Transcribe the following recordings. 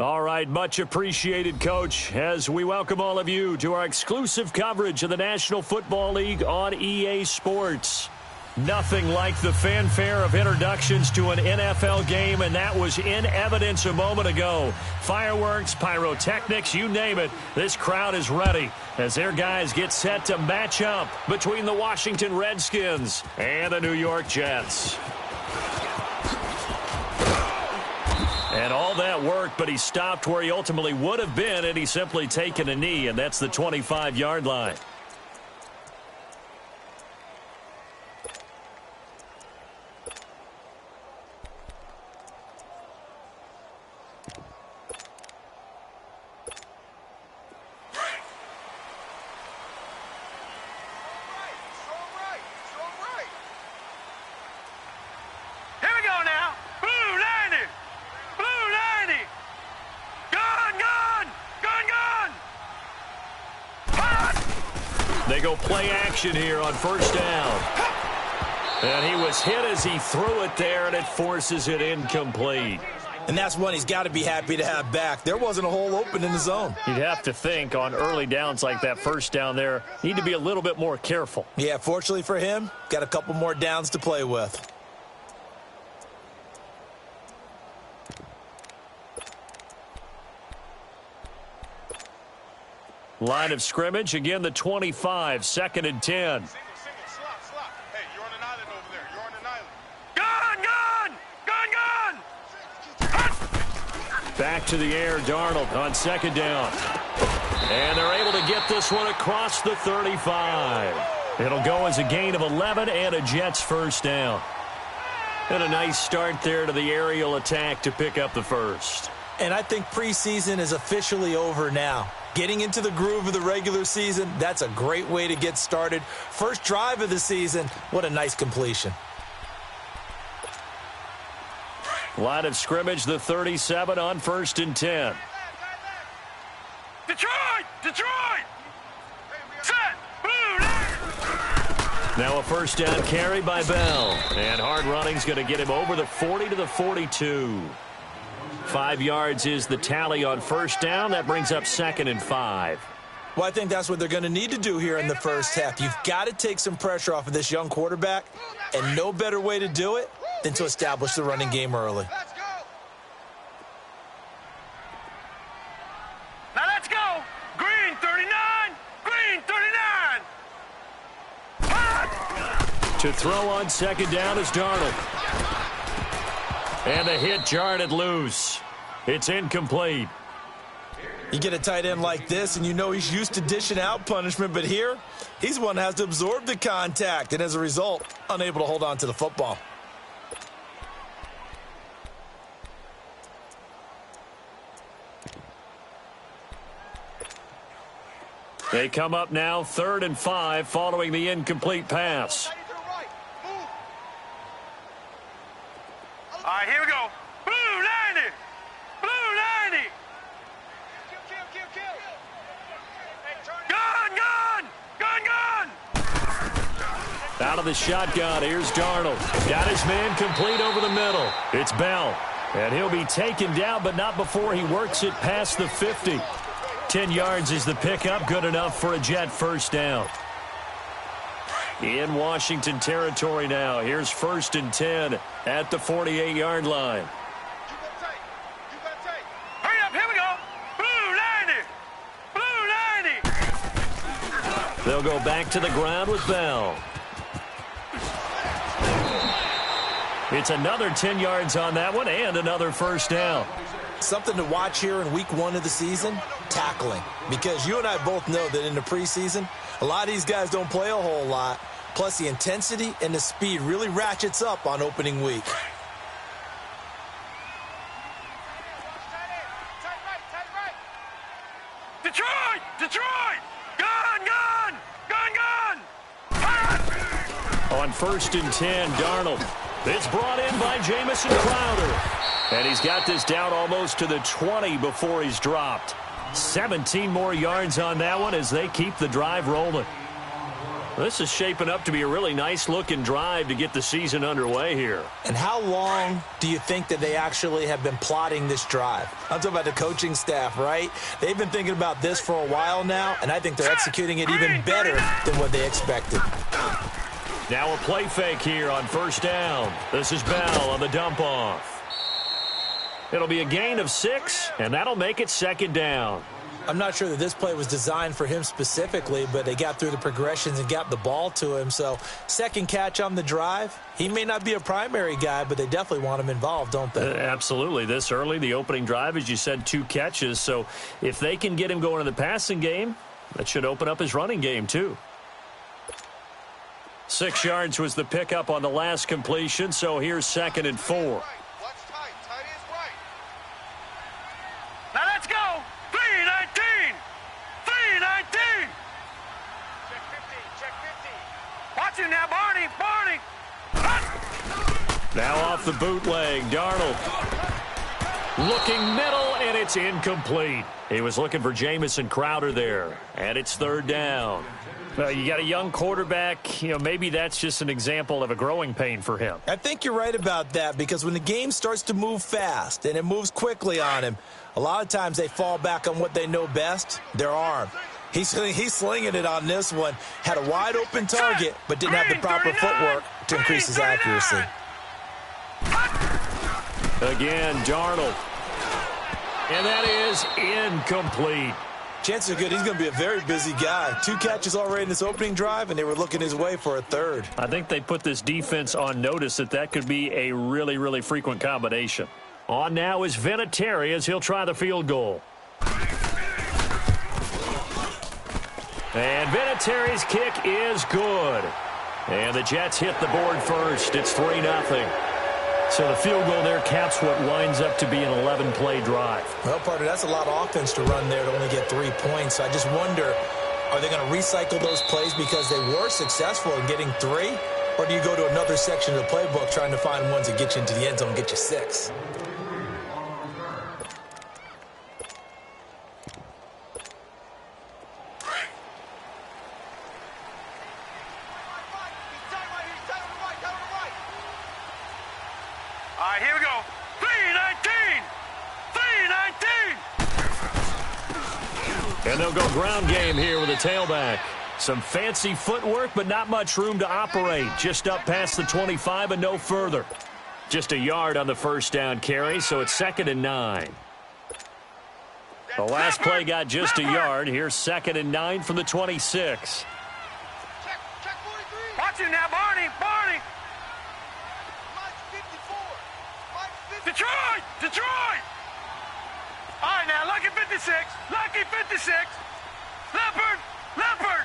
All right, much appreciated, Coach, as we welcome all of you to our exclusive coverage of the National Football League on EA Sports. Nothing like the fanfare of introductions to an NFL game, and that was in evidence a moment ago. Fireworks, pyrotechnics, you name it, this crowd is ready as their guys get set to match up between the Washington Redskins and the New York Jets. And all that worked, but he stopped where he ultimately would have been, and he's simply taken a knee, and that's the 25-yard line. They go play action here on first down. And he was hit as he threw it there, and it forces it incomplete. And that's one he's got to be happy to have back. There wasn't a hole open in the zone. You'd have to think on early downs like that first down there, need to be a little bit more careful. Yeah, fortunately for him, got a couple more downs to play with. Line of scrimmage, again the 25, 2nd and 10. Slot. Hey, you're on an island over there. You're on an island. Gun! Back to the air, Darnold on 2nd down. And they're able to get this one across the 35. It'll go as a gain of 11 and a Jets first down. And a nice start there to the aerial attack to pick up the first. And I think preseason is officially over now. Getting into the groove of the regular season, that's a great way to get started. First drive of the season, what a nice completion. Line of scrimmage, the 37 on 1st and 10. Detroit! Set! Boom! Now a first down carry by Bell. And hard running's going to get him over the 40 to the 42. 5 yards is the tally on first down. That brings up 2nd and 5. Well, I think that's what they're going to need to do here in the first half. You've got to take some pressure off of this young quarterback, and no better way to do it than to establish the running game early. Now let's go! Green 39! Green 39! To throw on 2nd down is Darnold. And the hit jarred it loose. It's incomplete. You get a tight end like this, and you know he's used to dishing out punishment, but here, he's one that has to absorb the contact, and as a result, unable to hold on to the football. They come up now 3rd and 5 following the incomplete pass. All right, here we go. Blue 90! Blue 90! Gun! Out of the shotgun, here's Darnold. Got his man complete over the middle. It's Bell. And he'll be taken down, but not before he works it past the 50. 10 yards is the pickup, good enough for a Jet first down. In Washington territory now. Here's 1st and 10 at the 48-yard line. Hurry up, here we go. Blue 90! Blue 90! They'll go back to the ground with Bell. It's another 10 yards on that one and another first down. Something to watch here in week 1 of the season, tackling. Because you and I both know that in the preseason, a lot of these guys don't play a whole lot. Plus, the intensity and the speed really ratchets up on opening week. Detroit! Gun! On 1st and 10, Darnold. It's brought in by Jamison Crowder. And he's got this down almost to the 20 before he's dropped. 17 more yards on that one as they keep the drive rolling. This is shaping up to be a really nice-looking drive to get the season underway here. And how long do you think that they actually have been plotting this drive? I'm talking about the coaching staff, right? They've been thinking about this for a while now, and I think they're executing it even better than what they expected. Now a play fake here on first down. This is Bell on the dump-off. It'll be a gain of 6, and that'll make it second down. I'm not sure that this play was designed for him specifically, but they got through the progressions and got the ball to him. So second catch on the drive. He may not be a primary guy, but they definitely want him involved, don't they? Absolutely. This early, the opening drive, as you said, 2 catches. So if they can get him going in the passing game, that should open up his running game too. 6 yards was the pickup on the last completion, so here's 2nd and 4. Now let's go. 319. 319. Check 50. Check 50. Watch him now, Barney. Barney. Now off the bootleg, Darnold. Looking middle, and it's incomplete. He was looking for Jamison Crowder there, and it's 3rd down. You got a young quarterback, maybe that's just an example of a growing pain for him. I think you're right about that, because when the game starts to move fast and it moves quickly on him, a lot of times they fall back on what they know best, their arm. He's slinging it on this one. Had a wide open target, but didn't have the proper footwork to increase his accuracy. Again, Darnold. And that is incomplete. Chances are good he's going to be a very busy guy. 2 catches already in this opening drive, and they were looking his way for a 3rd. I think they put this defense on notice that could be a really, really frequent combination. On now is Vinatieri as he'll try the field goal. And Vinatieri's kick is good. And the Jets hit the board first. It's 3-0. So the field goal there caps what winds up to be an 11-play drive. Well, partner, that's a lot of offense to run there to only get 3 points. So I just wonder, are they going to recycle those plays because they were successful in getting 3? Or do you go to another section of the playbook trying to find ones that get you into the end zone and get you 6? All right, here we go. 319. 319. And they'll go ground game here with a tailback. Some fancy footwork, but not much room to operate. Just up past the 25 and no further. Just a yard on the first down carry, so it's 2nd and 9. The last play got just a yard. Here's 2nd and 9 from the 26. Check 43. Watch him now, Barney. Barney. Detroit! Detroit! All right, now, Lucky 56. Lucky 56. Leopard! Leopard!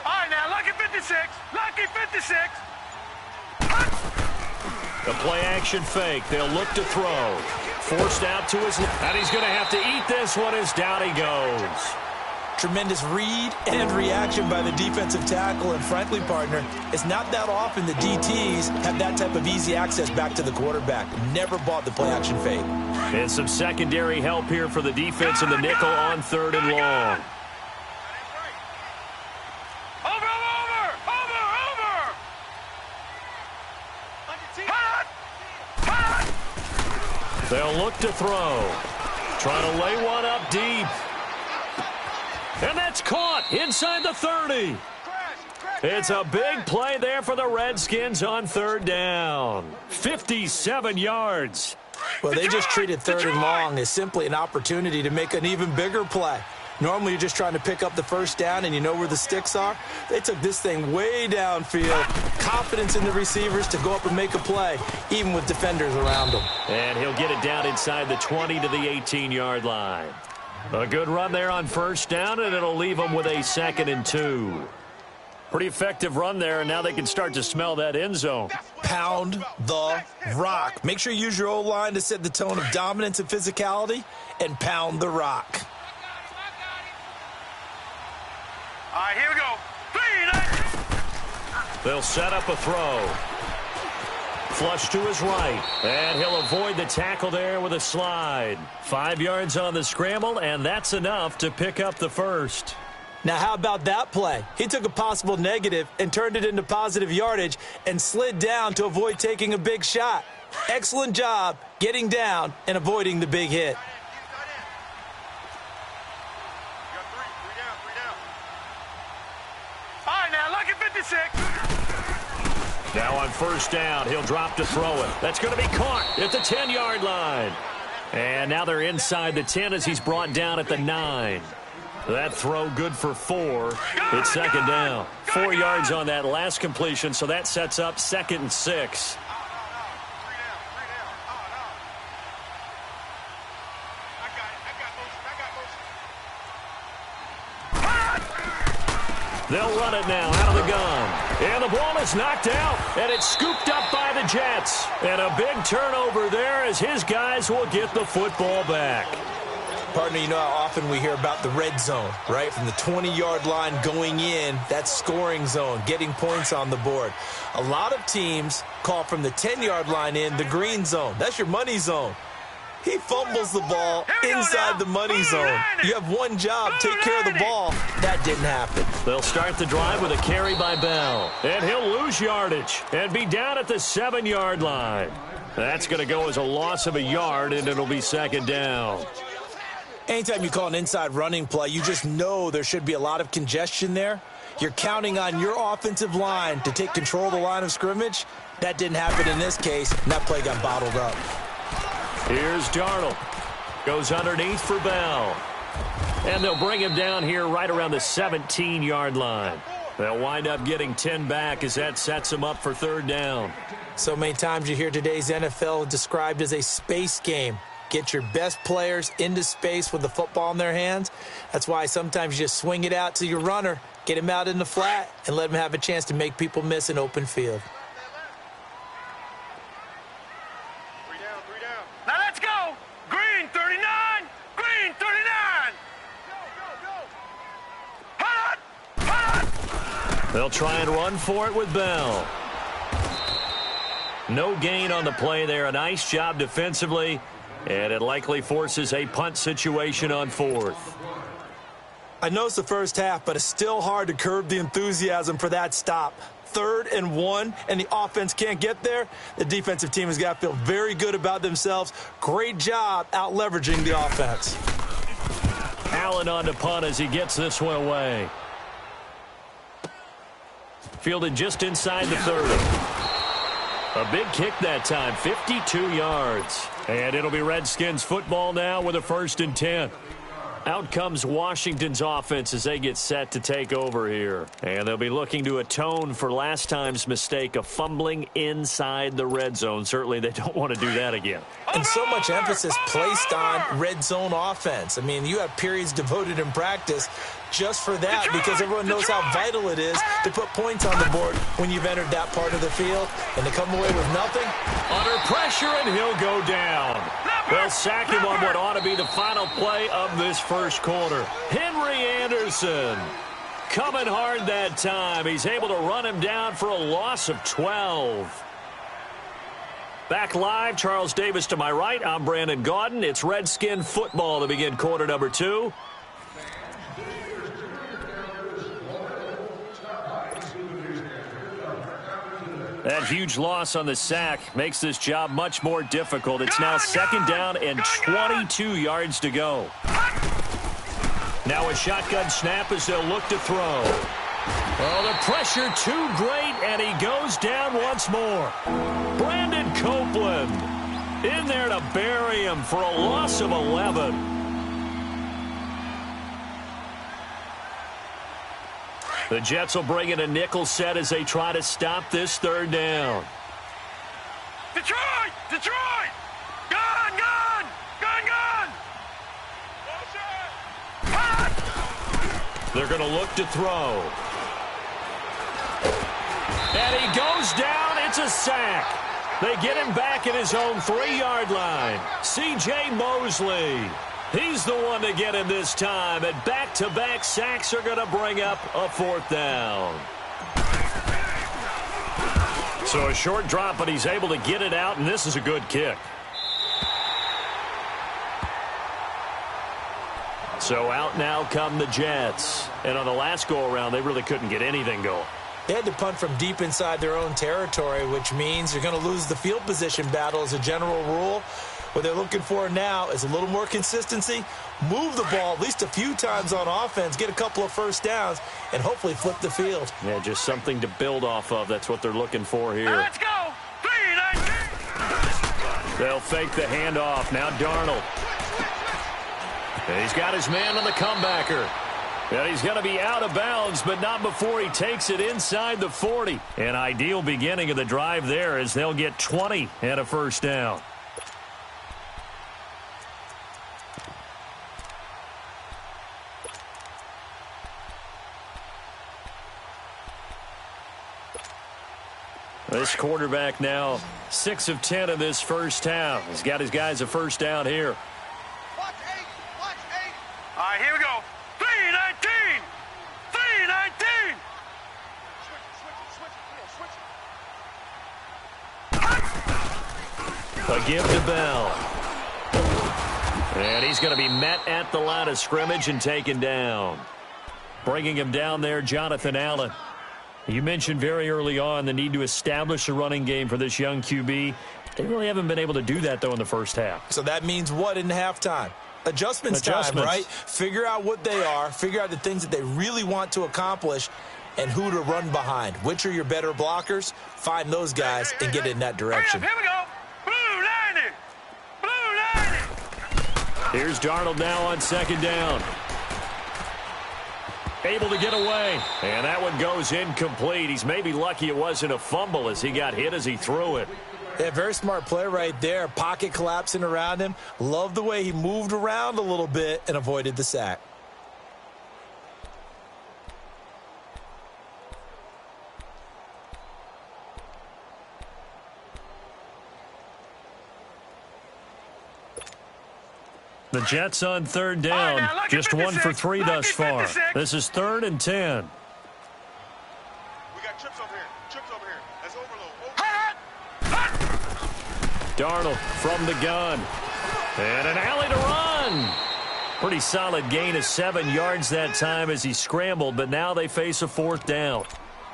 All right, now, Lucky 56. Lucky 56. The play-action fake. They'll look to throw. Forced out to his left. And he's going to have to eat this one as down he goes. Tremendous read and reaction by the defensive tackle. And frankly, partner, it's not that often the DTs have that type of easy access back to the quarterback. Never bought the play-action fake. And some secondary help here for the defense in the nickel on 3rd and long. They'll look to throw. Trying to lay one up deep. And that's caught inside the 30. It's a big play there for the Redskins on 3rd down. 57 yards. Well, they just treated 3rd and long as simply an opportunity to make an even bigger play. Normally, you're just trying to pick up the first down and you know where the sticks are. They took this thing way downfield. Confidence in the receivers to go up and make a play, even with defenders around them. And he'll get it down inside the 20 to the 18-yard line. A good run there on first down, and it'll leave them with a 2nd and 2. Pretty effective run there, and now they can start to smell that end zone. Pound the rock. Make sure you use your O-line to set the tone of dominance and physicality, and pound the rock. All right, here we go. 3-9. They'll set up a throw. Flush to his right, and he'll avoid the tackle there with a slide. 5 yards on the scramble, and that's enough to pick up the first. Now, how about that play? He took a possible negative and turned it into positive yardage and slid down to avoid taking a big shot. Excellent job getting down and avoiding the big hit. All right, now, lucky 56. Now on first down, he'll drop to throw it. That's going to be caught at the 10-yard line. And now they're inside the 10 as he's brought down at the 9. That throw good for 4. It's second down. 4 yards on that last completion, so that sets up 2nd and 6. They'll run it now out of the gun. And the ball is knocked out, and it's scooped up by the Jets. And a big turnover there as his guys will get the football back. Partner, you know how often we hear about the red zone, right? From the 20-yard line going in, that's scoring zone, getting points on the board. A lot of teams call from the 10-yard line in the green zone. That's your money zone. He fumbles the ball inside the money zone. You have one job, take care of the ball. That didn't happen. They'll start the drive with a carry by Bell. And he'll lose yardage and be down at the 7-yard line. That's going to go as a loss of a yard, and it'll be second down. Anytime you call an inside running play, you just know there should be a lot of congestion there. You're counting on your offensive line to take control of the line of scrimmage. That didn't happen in this case, and that play got bottled up. Here's Darnold. Goes underneath for Bell. And they'll bring him down here right around the 17-yard line. They'll wind up getting 10 back as that sets them up for third down. So many times you hear today's NFL described as a space game. Get your best players into space with the football in their hands. That's why sometimes you just swing it out to your runner, get him out in the flat, and let him have a chance to make people miss an open field. Now let's go. Green 39. Green 39. Hot. They'll try and run for it with Bell. No gain on the play there. A nice job defensively. And it likely forces a punt situation on 4th. I know it's the first half, but it's still hard to curb the enthusiasm for that stop. 3rd and 1, and the offense can't get there. The defensive team has got to feel very good about themselves. Great job out-leveraging the offense. Allen on to punt as he gets this one away. Fielded just inside the 30. A big kick that time, 52 yards. And it'll be Redskins football now with a 1st and 10. Out comes Washington's offense as they get set to take over here. And they'll be looking to atone for last time's mistake of fumbling inside the red zone. Certainly they don't want to do that again. And so much emphasis placed on red zone offense. I mean, you have periods devoted in practice just for that because everyone knows how vital it is to put points on the board when you've entered that part of the field. And to come away with nothing. Under pressure, and he'll go down. They'll sack him on what ought to be the final play of this first quarter. Henry Anderson coming hard that time. He's able to run him down for a loss of 12. Back live, Charles Davis to my right. I'm Brandon Gaudin. It's Redskin football to begin quarter number 2. That huge loss on the sack makes this job much more difficult. It's now second down and 22 yards to go. Now a shotgun snap as they'll look to throw. Oh, the pressure too great, and he goes down once more. Brandon Copeland in there to bury him for a loss of 11. The Jets will bring in a nickel set as they try to stop this third down. Detroit! Detroit! Gun! Gun! Gun! Gun! Hot! They're going to look to throw. And he goes down. It's a sack. They get him back at his own 3-yard line. C.J. Mosley. He's the one to get him this time, and back-to-back sacks are going to bring up a 4th down. So a short drop, but he's able to get it out, and this is a good kick. So out now come the Jets. And on the last go-around, they really couldn't get anything going. They had to punt from deep inside their own territory, which means you're going to lose the field position battle as a general rule. What they're looking for now is a little more consistency, move the ball at least a few times on offense, get a couple of first downs, and hopefully flip the field. Yeah, just something to build off of. That's what they're looking for here. Now let's go. 3-19. They'll fake the handoff. Now Darnold. And he's got his man on the comebacker. And he's going to be out of bounds, but not before he takes it inside the 40. An ideal beginning of the drive there as they'll get 20 and a first down. This quarterback now 6 of 10 in this first half. He's got his guys a first down here. Watch 8. All right, here we go. 3-19. 3-19. A give to Bell. And he's going to be met at the line of scrimmage and taken down. Bringing him down there, Jonathan Allen. You mentioned very early on the need to establish a running game for this young QB. They really haven't been able to do that, though, in the first half. So that means what in halftime? Adjustments time, right? Figure out what they are, figure out the things that they really want to accomplish, and who to run behind. Which are your better blockers? Find those guys and get in that direction. Here we go. Blue 90. Here's Darnold now on second down. Able to get away. And that one goes incomplete. He's maybe lucky it wasn't a fumble as he got hit as he threw it. Yeah, very smart play right there. Pocket collapsing around him. Love the way he moved around a little bit and avoided the sack. The Jets on third down. Right, just 1 for 3 thus far. 56. This is 3rd and 10. We got trips over here. Trips over here. That's overload. Darnold from the gun. And an alley to run. Pretty solid gain of 7 yards that time as he scrambled, but now they face a 4th down.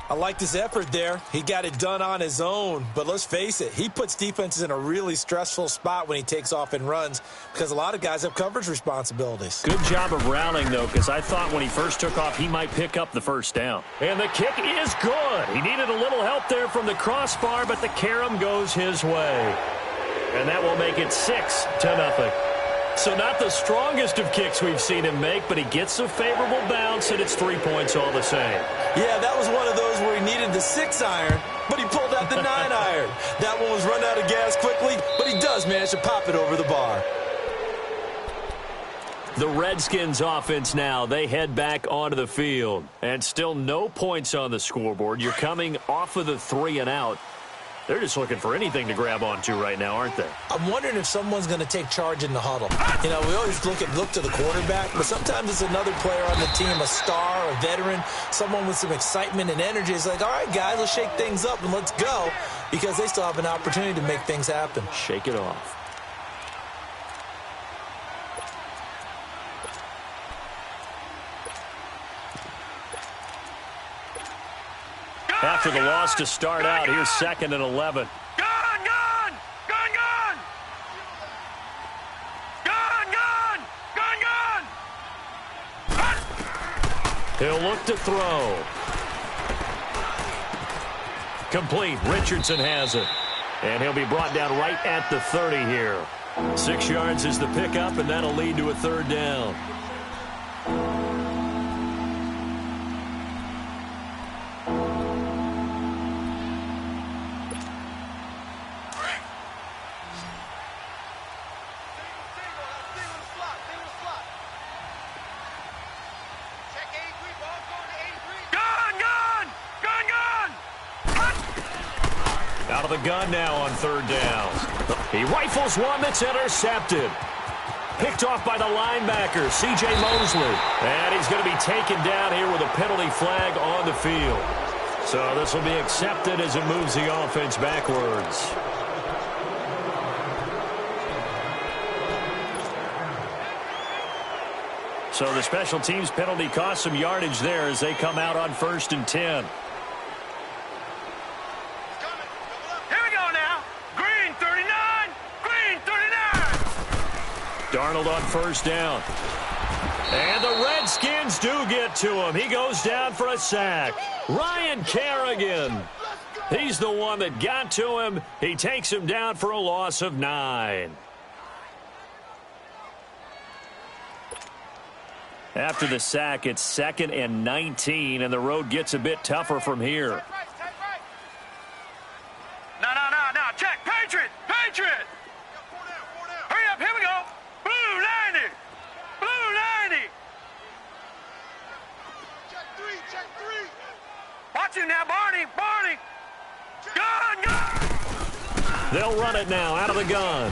I liked his effort there. He got it done on his own. But let's face it, he puts defenses in a really stressful spot when he takes off and runs because a lot of guys have coverage responsibilities. Good job of rallying, though, because I thought when he first took off, he might pick up the first down. And the kick is good. He needed a little help there from the crossbar, but the carom goes his way. And that will make it 6-0. So not the strongest of kicks we've seen him make, but he gets a favorable bounce, and it's 3 points all the same. Yeah, that was one of those where he needed the 6-iron, but he pulled out the 9-iron. That one was run out of gas quickly, but he does manage to pop it over the bar. The Redskins offense now, they head back onto the field. And still no points on the scoreboard. You're coming off of the 3 and out. They're just looking for anything to grab onto right now, aren't they? I'm wondering if someone's going to take charge in the huddle. You know, we always look to the quarterback, but sometimes it's another player on the team, a star, a veteran, someone with some excitement and energy. It's like, all right, guys, let's shake things up and let's go, because they still have an opportunity to make things happen. Shake it off. After the loss to start out, here's 2nd and 11. Gone! He'll look to throw. Complete. Richardson has it. And he'll be brought down right at the 30 here. 6 yards is the pickup, and that'll lead to a 3rd down. Out of the gun now on 3rd down. He rifles one that's intercepted. Picked off by the linebacker, C.J. Mosley. And he's going to be taken down here with a penalty flag on the field. So this will be accepted as it moves the offense backwards. So the special teams penalty cost some yardage there as they come out on 1st and 10. Here we go now. Green 39. Green 39. Darnold on 1st down. And the Redskins do get to him. He goes down for a sack. Ryan Kerrigan. He's the one that got to him. He takes him down for a loss of 9. After the sack, it's 2nd and 19, and the road gets a bit tougher from here. No. Check. Patriot. Patriot. Hurry up. Here we go. Blue 90. Blue 90. Check 3. Watch him now, Barney. Gun. They'll run it now out of the gun.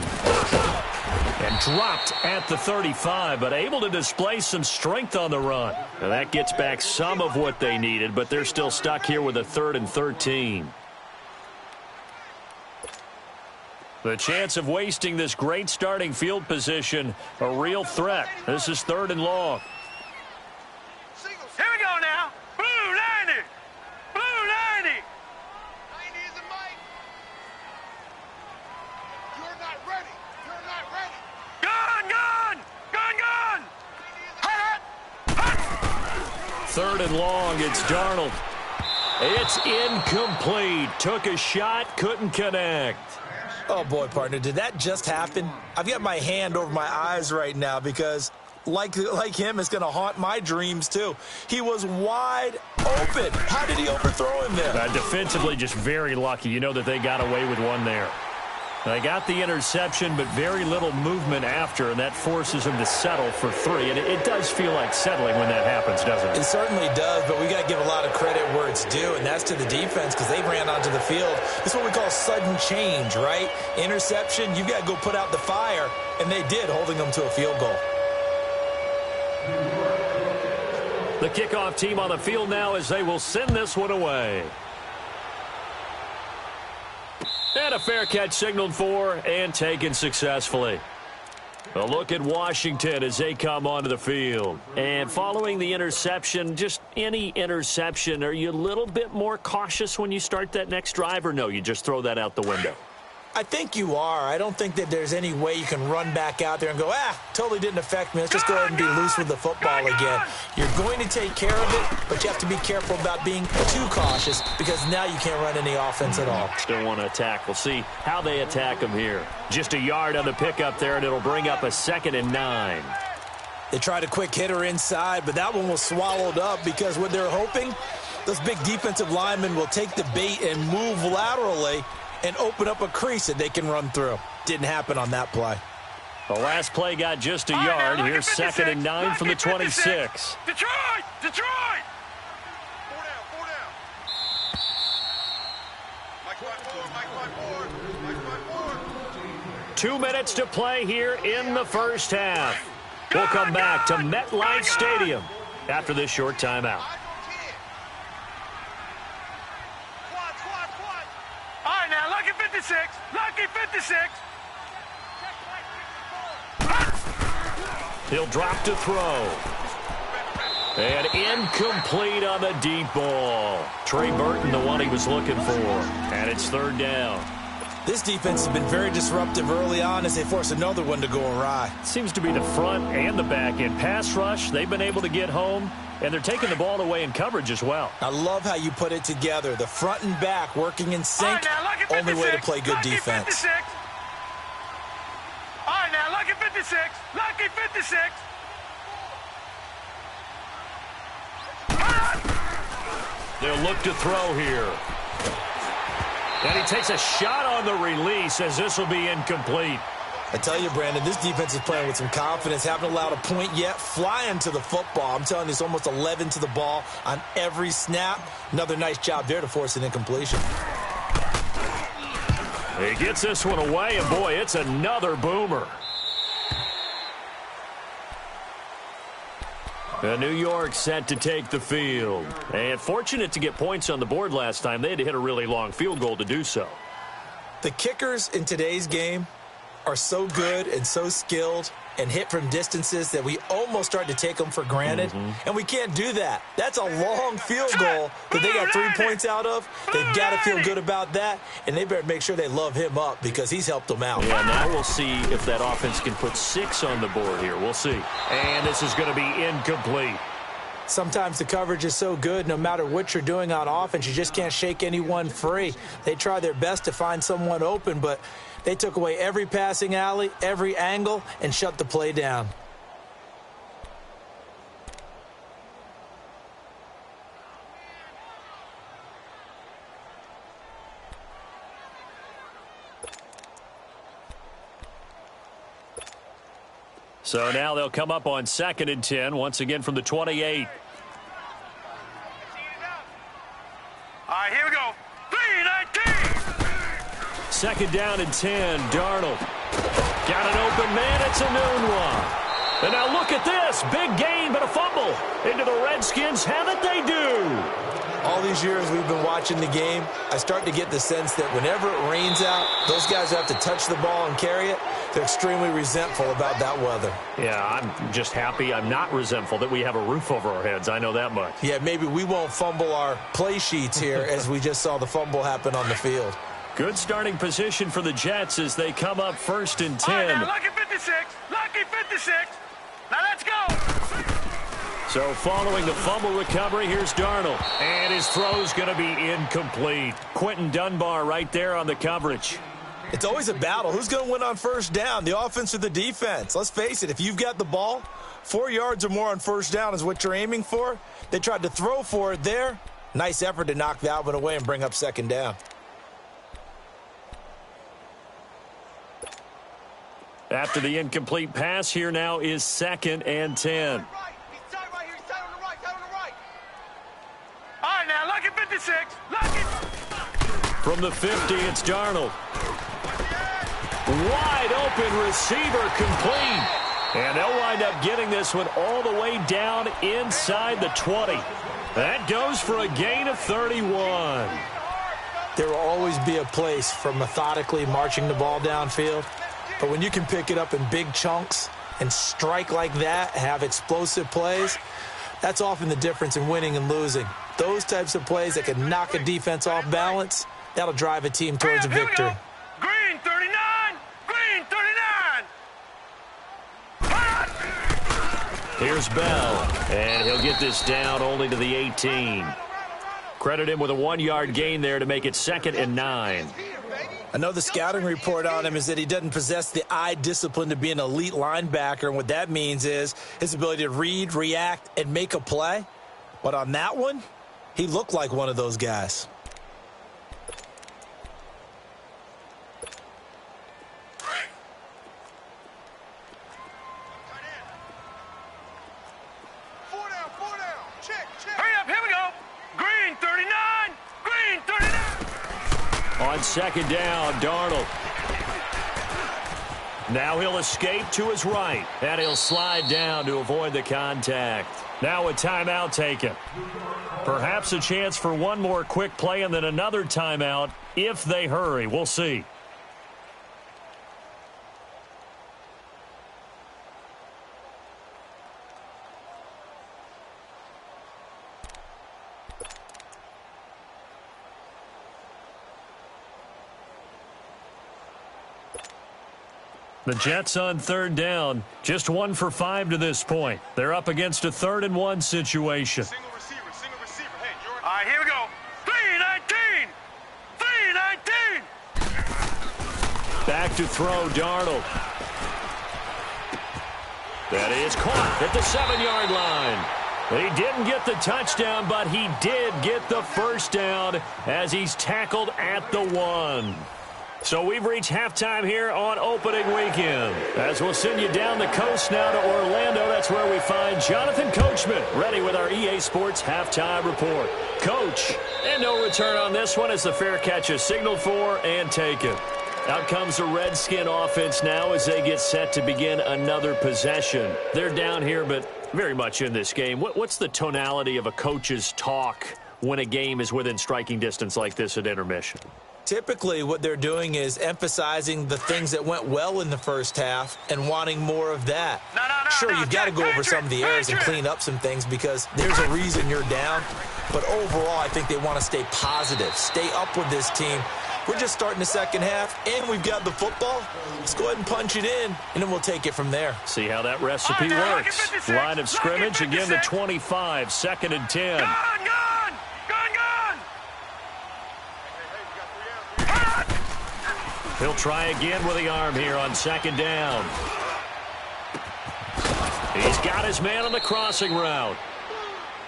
And dropped at the 35, but able to display some strength on the run. Now that gets back some of what they needed, but they're still stuck here with a 3rd and 13. The chance of wasting this great starting field position, a real threat. This is 3rd and long. Here we go now. Blue 90. Blue 90. 90 is a mic. You're not ready. Gun. Hut. 3rd and long, it's Darnold. It's incomplete. Took a shot, couldn't connect. Oh, boy, partner, did that just happen? I've got my hand over my eyes right now because, like him, it's going to haunt my dreams, too. He was wide open. How did he overthrow him there? Defensively, just very lucky. You know that they got away with one there. They got the interception, but very little movement after, and that forces them to settle for 3. And it does feel like settling when that happens, doesn't it? It certainly does, but we got to give a lot of credit where it's due, and that's to the defense because they ran onto the field. It's what we call sudden change, right? Interception, you got to go put out the fire, and they did, holding them to a field goal. The kickoff team on the field now as they will send this one away. And a fair catch signaled for and taken successfully. A look at Washington as they come onto the field. And following the interception, just any interception, are you a little bit more cautious when you start that next drive, or no, you just throw that out the window? I think you are. I don't think that there's any way you can run back out there and go, totally didn't affect me. Let's just go ahead and be loose with the football again. You're going to take care of it, but you have to be careful about being too cautious because now you can't run any offense at all. Still want to attack. We'll see how they attack them here. Just a yard on the pickup there, and it'll bring up a 2nd and 9. They tried a quick hitter inside, but that one was swallowed up because what they're hoping, those big defensive linemen will take the bait and move laterally and open up a crease that they can run through. Didn't happen on that play. The last play got just a yard. Here's 2nd and 9 from the 26. Detroit! 4 down. Mike 5-4. 2 minutes to play here in the first half. We'll come back to MetLife Stadium after this short timeout. All right, now, lucky 56. Lucky 56. He'll drop to throw. And incomplete on the deep ball. Trey Burton, the one he was looking for. And it's 3rd down. This defense has been very disruptive early on as they force another one to go awry. Seems to be the front and the back end. Pass rush, they've been able to get home. And they're taking the ball away in coverage as well. I love how you put it together. The front and back working in sync. Right, now, only way to play good defense. 56. All right, now, lucky 56. Lucky 56. They'll look to throw here. And he takes a shot on the release as this will be incomplete. I tell you, Brandon, this defense is playing with some confidence. Haven't allowed a point yet. Flying to the football. I'm telling you, it's almost 11 to the ball on every snap. Another nice job there to force an incompletion. He gets this one away, and boy, it's another boomer. New York set to take the field. And fortunate to get points on the board last time. They had to hit a really long field goal to do so. The kickers in today's game are so good and so skilled, and hit from distances that we almost start to take them for granted. And we can't do that. That's a long field goal that they got 3 points out of. They've got to feel good about that, and they better make sure they love him up because he's helped them out. Yeah, now we'll see if that offense can put 6 on the board here. We'll see. And this is going to be incomplete. Sometimes the coverage is so good, no matter what you're doing on offense, you just can't shake anyone free. They try their best to find someone open, but they took away every passing alley, every angle, and shut the play down. So now they'll come up on 2nd and 10, once again from the 28. All right, here we go. 3-19. 2nd down and 10, Darnold. Got an open man, it's a noon one. And now look at this, big gain but a fumble. Into the Redskins, have it they do. All these years we've been watching the game, I start to get the sense that whenever it rains out, those guys who have to touch the ball and carry it, they're extremely resentful about that weather. Yeah, I'm just happy I'm not resentful that we have a roof over our heads. I know that much. Yeah, maybe we won't fumble our play sheets here as we just saw the fumble happen on the field. Good starting position for the Jets as they come up 1st and 10. All right, now, lucky 56. Lucky 56. Now let's go. So following the fumble recovery, here's Darnold. And his throw's going to be incomplete. Quentin Dunbar right there on the coverage. It's always a battle. Who's going to win on 1st down, the offense or the defense? Let's face it, if you've got the ball, 4 yards or more on 1st down is what you're aiming for. They tried to throw for it there. Nice effort to knock that one away and bring up 2nd down. After the incomplete pass, here now is 2nd and 10. All right, now, lucky 56. Lucky. From the 50, it's Darnold. Wide open receiver complete. And they'll wind up getting this one all the way down inside the 20. That goes for a gain of 31. There will always be a place for methodically marching the ball downfield. But when you can pick it up in big chunks and strike like that, have explosive plays, that's often the difference in winning and losing. Those types of plays that can knock a defense off balance, that'll drive a team towards a victory. Green 39. Green 39. Here's Bell, and he'll get this down only to the 18. Credit him with a 1-yard gain there to make it 2nd and 9. I know the scouting report on him is that he doesn't possess the eye discipline to be an elite linebacker, and what that means is his ability to read, react, and make a play. But on that one, he looked like one of those guys. Hurry up, here we go. Green 39. Green 39. On 2nd down, Darnold. Now he'll escape to his right, and he'll slide down to avoid the contact. Now a timeout taken. Perhaps a chance for one more quick play and then another timeout if they hurry. We'll see. The Jets on 3rd down, just 1 for 5 to this point. They're up against a 3rd and 1 situation. Single receiver. Hey, you're All right, here we go. 3-19. 3-19. Back to throw, Darnold. That is caught at the 7-yard line. He didn't get the touchdown, but he did get the 1st down as he's tackled at the 1. So we've reached halftime here on opening weekend. As we'll send you down the coast now to Orlando, that's where we find Jonathan Coachman ready with our EA Sports halftime report. Coach, and no return on this one as the fair catch is signaled for and taken. Out comes the Redskin offense now as they get set to begin another possession. They're down here, but very much in this game. What's the tonality of a coach's talk when a game is within striking distance like this at intermission? typically what they're doing is emphasizing the things that went well in the first half and wanting more of that. Sure, you've got to go over some of the errors and clean up some things because there's a reason you're down. But overall, I think they want to stay positive, stay up with this team. We're just starting the second half, and we've got the football. Let's go ahead and punch it in, and then we'll take it from there. See how that recipe works. Line of scrimmage, again the 25, 2nd and 10. Gone! He'll try again with the arm here on 2nd down. He's got his man on the crossing route.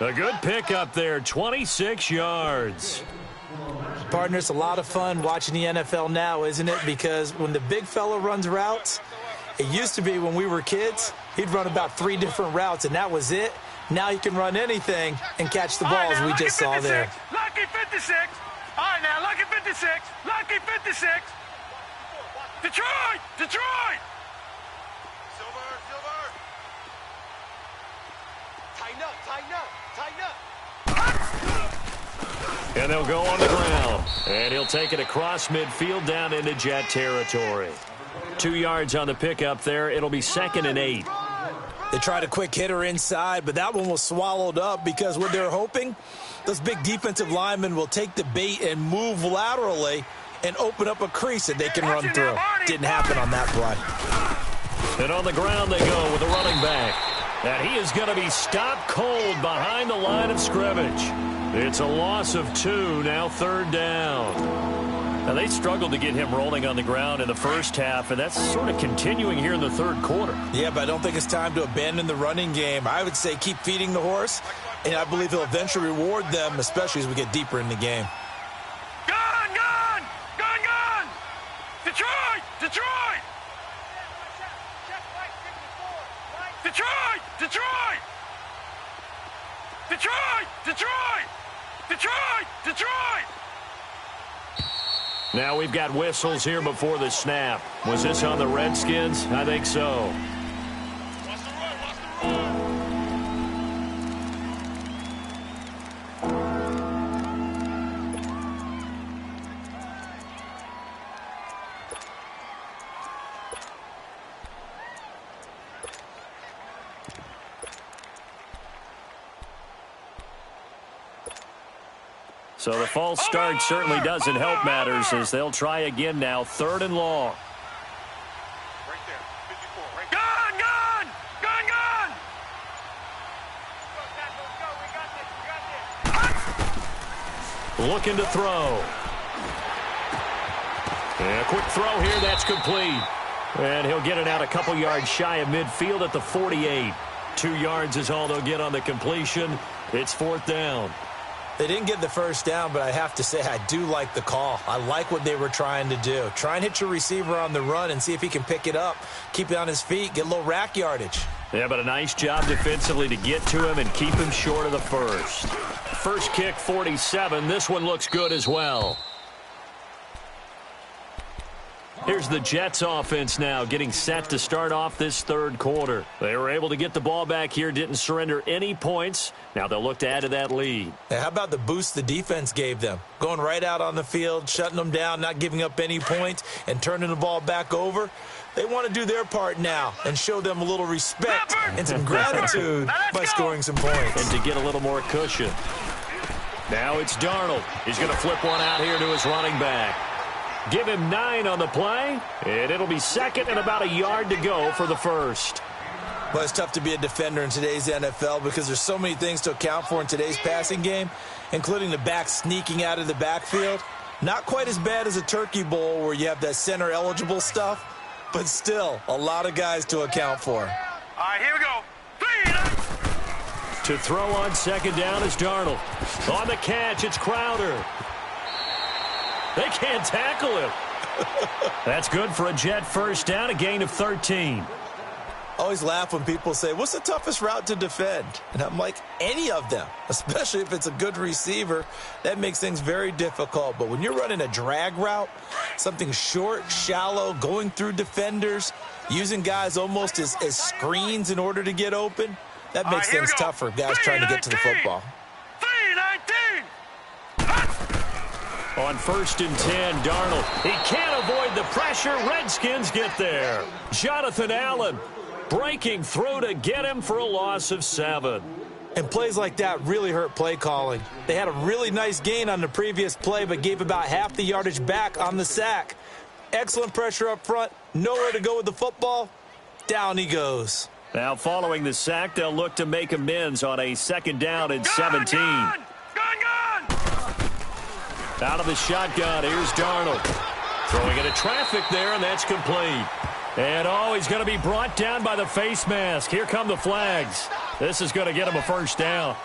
A good pickup there, 26 yards. Partner, it's a lot of fun watching the NFL now, isn't it? Because when the big fella runs routes, it used to be when we were kids, he'd run about 3 different routes, and that was it. Now he can run anything and catch the ball, as we just saw there. Lucky 56. All right, now, lucky 56. Lucky 56. Detroit! Detroit! Silver! Tighten up! And they'll go on the ground. And he'll take it across midfield down into Jet territory. 2 yards on the pickup there. It'll be 2nd and 8. They tried a quick hitter inside, but that one was swallowed up because what they're hoping, those big defensive linemen will take the bait and move laterally and open up a crease that they can run through. Didn't happen on that play. And on the ground they go with the running back. And he is going to be stopped cold behind the line of scrimmage. It's a loss of 2, now 3rd down. Now, they struggled to get him rolling on the ground in the first half, and that's sort of continuing here in the 3rd quarter. Yeah, but I don't think it's time to abandon the running game. I would say keep feeding the horse, and I believe he'll eventually reward them, especially as we get deeper in the game. Gone! Detroit! Detroit! Now we've got whistles here before the snap. Was this on the Redskins? I think so. Watch the run! So the false start certainly doesn't help matters as they'll try again now, 3rd and long. Right there, 54, right Gone! Looking to throw. And a quick throw here, that's complete. And he'll get it out a couple yards shy of midfield at the 48. 2 yards is all they'll get on the completion. It's 4th down. They didn't get the first down, but I have to say I do like the call. I like what they were trying to do. Try and hit your receiver on the run and see if he can pick it up, keep it on his feet, get a little rack yardage. Yeah, but a nice job defensively to get to him and keep him short of the first. First kick, 47. This one looks good as well. Here's the Jets offense now getting set to start off this 3rd quarter. They were able to get the ball back here, didn't surrender any points. Now they'll look to add to that lead. Now, how about the boost the defense gave them? Going right out on the field, shutting them down, not giving up any points, and turning the ball back over. They want to do their part now and show them a little respect and some gratitude by scoring some points. And to get a little more cushion. Now it's Darnold. He's going to flip one out here to his running back. Give him 9 on the play, and it'll be 2nd and about a yard to go for the first. Well, it's tough to be a defender in today's NFL because there's so many things to account for in today's passing game, including the back sneaking out of the backfield. Not quite as bad as a turkey bowl where you have that center-eligible stuff, but still a lot of guys to account for. All right, here we go. To throw on 2nd down is Darnold. On the catch, it's Crowder. They can't tackle him. That's good for a Jet first down, a gain of 13. Always laugh when people say, what's the toughest route to defend? And I'm like, any of them, especially if it's a good receiver. That makes things very difficult. But when you're running a drag route, something short, shallow, going through defenders, using guys almost as screens in order to get open, that makes things tough for guys trying to get to the football. 3-19. On 1st and 10, Darnold. He can't avoid the pressure. Redskins get there. Jonathan Allen breaking through to get him for a loss of 7. And plays like that really hurt play calling. They had a really nice gain on the previous play, but gave about half the yardage back on the sack. Excellent pressure up front. Nowhere to go with the football. Down he goes. Now following the sack, they'll look to make amends on a 2nd down and 17. Gone! Out of the shotgun, here's Darnold. Throwing into traffic there, and that's complete. And, he's going to be brought down by the face mask. Here come the flags. This is going to get him a 1st down.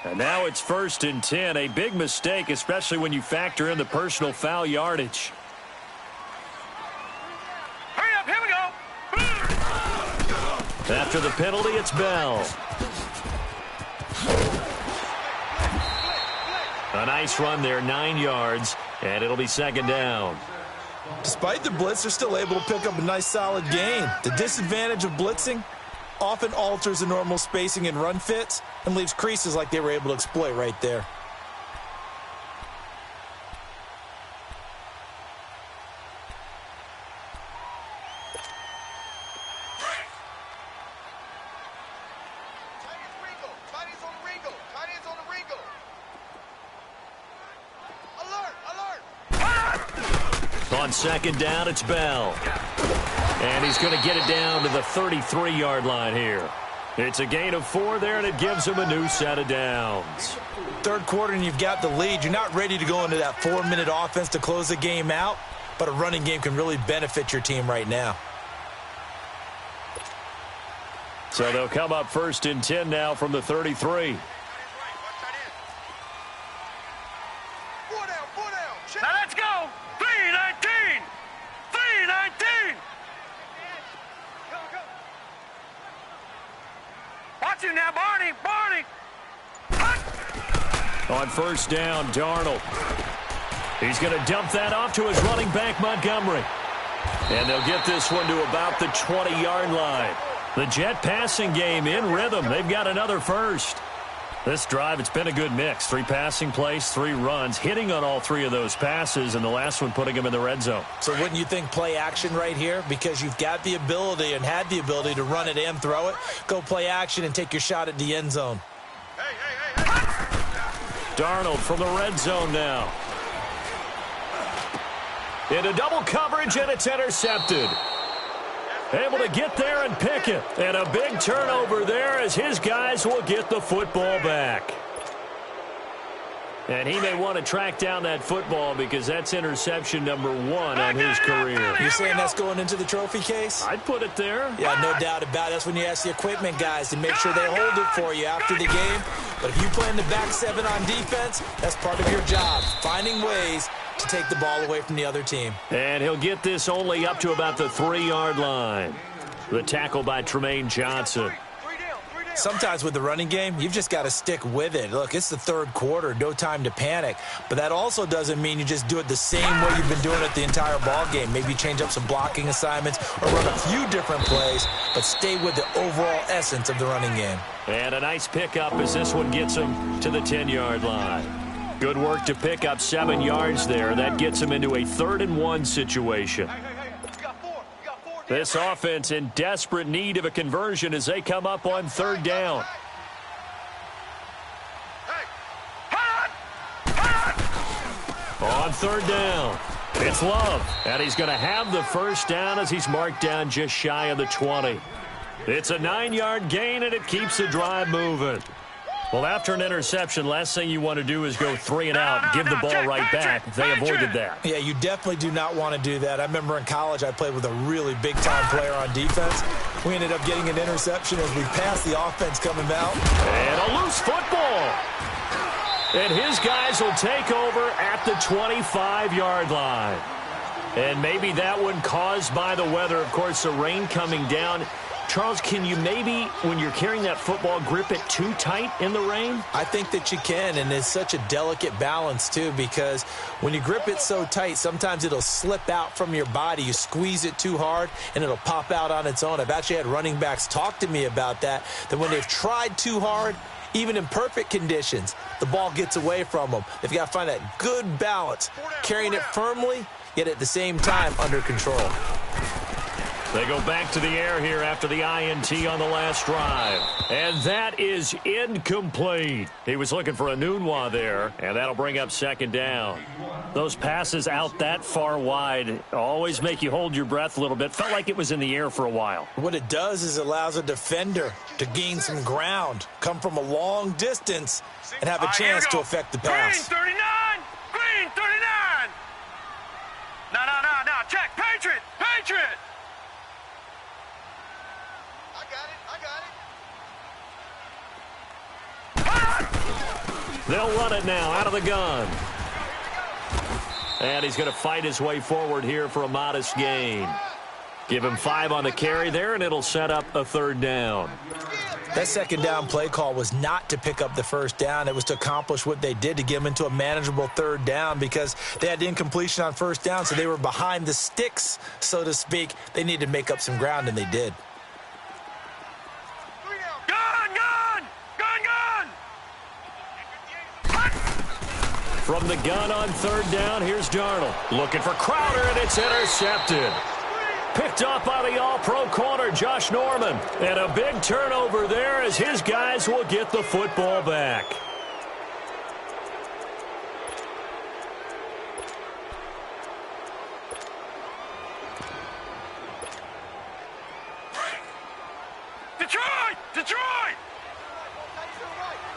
And now it's 1st and 10. A big mistake, especially when you factor in the personal foul yardage. Hurry up, here we go. After the penalty, it's Bell. A nice run there, 9 yards, and it'll be 2nd down. Despite the blitz, they're still able to pick up a nice solid gain. The disadvantage of blitzing often alters the normal spacing and run fits and leaves creases like they were able to exploit right there. On 2nd down, it's Bell. And he's going to get it down to the 33-yard line here. It's a gain of 4 there, and it gives him a new set of downs. 3rd quarter, and you've got the lead. You're not ready to go into that 4-minute offense to close the game out, but a running game can really benefit your team right now. So they'll come up 1st and 10 now from the 33. Now let's go. 3-19. 3-19. Watch him now, Barney. Barney. On 1st down, Darnold. He's going to dump that off to his running back, Montgomery. And they'll get this one to about the 20-yard line. The Jet passing game in rhythm. They've got another 1st. This drive, it's been a good mix. 3 passing plays, 3 runs, hitting on all 3 of those passes, and the last one putting him in the red zone. So wouldn't you think play action right here? Because you've got the ability and had the ability to run it and throw it. Go play action and take your shot at the end zone. Darnold from the red zone now. Into double coverage, and it's intercepted. Able to get there and pick it. And a big turnover there as his guys will get the football back. And he may want to track down that football because that's interception number 1 on his career. You're saying that's going into the trophy case? I'd put it there. Yeah, no doubt about it. That's when you ask the equipment guys to make sure they hold it for you after the game. But if you play in the back 7 on defense, that's part of your job, finding ways to take the ball away from the other team. And he'll get this only up to about the 3-yard line. The tackle by Tremaine Johnson. Sometimes with the running game, you've just got to stick with it. Look, it's the 3rd quarter, no time to panic. But that also doesn't mean you just do it the same way you've been doing it the entire ball game. Maybe change up some blocking assignments or run a few different plays, but stay with the overall essence of the running game. And a nice pickup as this one gets him to the 10-yard line. Good work to pick up 7 yards there. That gets him into a 3rd and 1 situation. This offense in desperate need of a conversion as they come up on 3rd down. On 3rd down, it's Love. And he's going to have the 1st down as he's marked down just shy of the 20. It's a 9-yard gain, and it keeps the drive moving. Well, after an interception, last thing you want to do is go 3 and out and give the ball right back. They avoided that. Yeah, you definitely do not want to do that. I remember in college I played with a really big-time player on defense. We ended up getting an interception as we passed the offense coming out. And a loose football. And his guys will take over at the 25-yard line. And maybe that one caused by the weather. Of course, the rain coming down. Charles, can you maybe, when you're carrying that football, grip it too tight in the rain? I think that you can, and it's such a delicate balance, too, because when you grip it so tight, sometimes it'll slip out from your body. You squeeze it too hard, and it'll pop out on its own. I've actually had running backs talk to me about that when they've tried too hard, even in perfect conditions, the ball gets away from them. They've got to find that good balance, carrying it firmly, yet at the same time under control. They go back to the air here after the INT on the last drive. And that is incomplete. He was looking for a Nunwa there, and that'll bring up second down. Those passes out that far wide always make you hold your breath a little bit. Felt like it was in the air for a while. What it does is it allows a defender to gain some ground, come from a long distance, and have a chance to affect the pass. Green 39! Green 39! No, check. Patriot! Patriot! They'll run it now out of the gun. And he's going to fight his way forward here for a modest gain. Give him 5 on the carry there, and it'll set up a third down. That second down play call was not to pick up the first down. It was to accomplish what they did, to get them into a manageable third down, because they had incompletion on first down, so they were behind the sticks, so to speak. They needed to make up some ground, and they did. From the gun on third down, here's Darnold. Looking for Crowder, and it's intercepted. Picked up by the all-pro corner, Josh Norman. And a big turnover there as his guys will get the football back. Detroit! Detroit!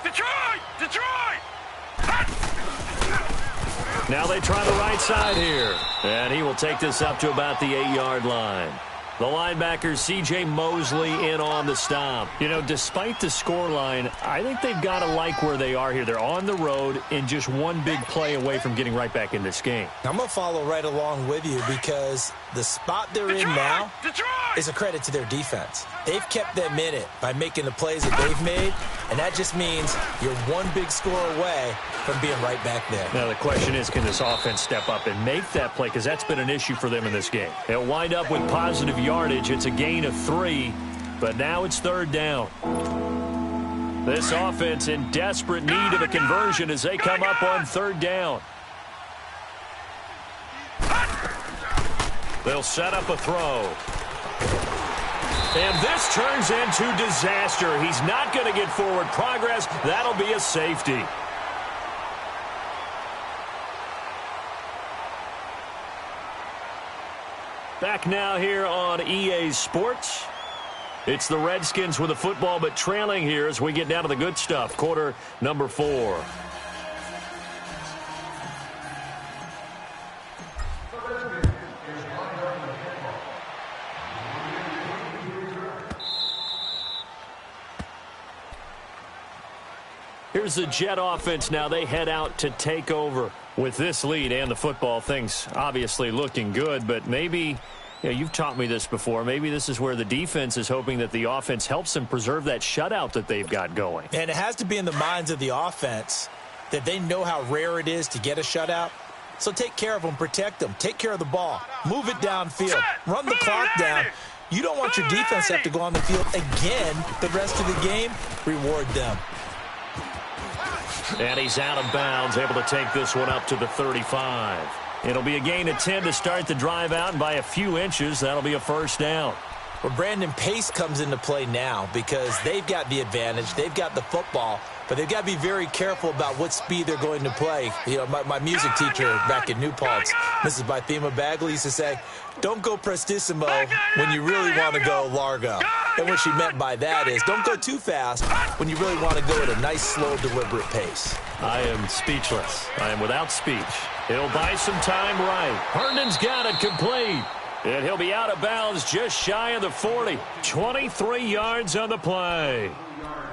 Detroit! Detroit! Now they try the right side here. And he will take this up to about the 8-yard line. The linebacker, C.J. Mosley, in on the stop. You know, despite the scoreline, I think they've got to like where they are here. They're on the road and just one big play away from getting right back in this game. I'm going to follow right along with you, because the spot they're in now is a credit to their defense. They've kept them in it by making the plays that they've made, and that just means you're one big score away from being right back there. Now the question is, can this offense step up and make that play? Because that's been an issue for them in this game. They'll wind up with positive yardage. It's a gain of 3, but now it's third down. This offense in desperate need of a conversion as they come up on third down. They'll set up a throw. And this turns into disaster. He's not going to get forward progress. That'll be a safety. Back now here on EA Sports. It's the Redskins with the football, but trailing here as we get down to the good stuff. Quarter number 4. Here's the Jet offense now. They head out to take over. With this lead and the football, things obviously looking good, but maybe, you've taught me this before, maybe this is where the defense is hoping that the offense helps them preserve that shutout that they've got going. And it has to be in the minds of the offense that they know how rare it is to get a shutout. So take care of them, protect them, take care of the ball, move it downfield, run the clock down. You don't want your defense to have to go on the field again the rest of the game. Reward them. And he's out of bounds, able to take this one up to the 35. It'll be a gain of 10 to start the drive out, and by a few inches, that'll be a first down. Well, Brandon, pace comes into play now because they've got the advantage. They've got the football, but they've got to be very careful about what speed they're going to play. You know, my music teacher back in New Paltz, Mrs. Bythema Bagley, used to say, don't go prestissimo when you really want to go largo. And what she meant by that is don't go too fast when you really want to go at a nice, slow, deliberate pace. I am speechless. I am without speech. He'll buy some time right. Herndon's got it complete. And he'll be out of bounds just shy of the 40. 23 yards on the play.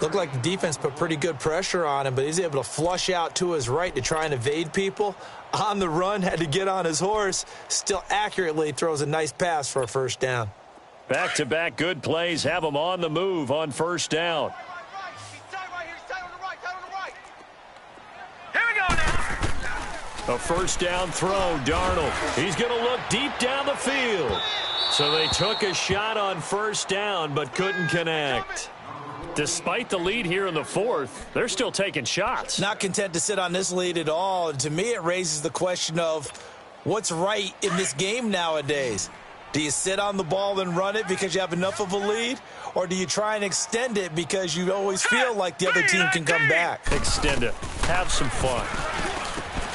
Looked like the defense put pretty good pressure on him, but he's able to flush out to his right to try and evade people. On the run, had to get on his horse. Still accurately throws a nice pass for a first down. Back-to-back good plays have them on the move on first down. Here we go now. A first down throw, Darnold. He's going to look deep down the field. So they took a shot on first down but couldn't connect. Despite the lead here in the fourth, they're still taking shots. Not content to sit on this lead at all. And to me, it raises the question of what's right in this game nowadays. Do you sit on the ball and run it because you have enough of a lead? Or do you try and extend it because you always feel like the other team can come back? Extend it. Have some fun.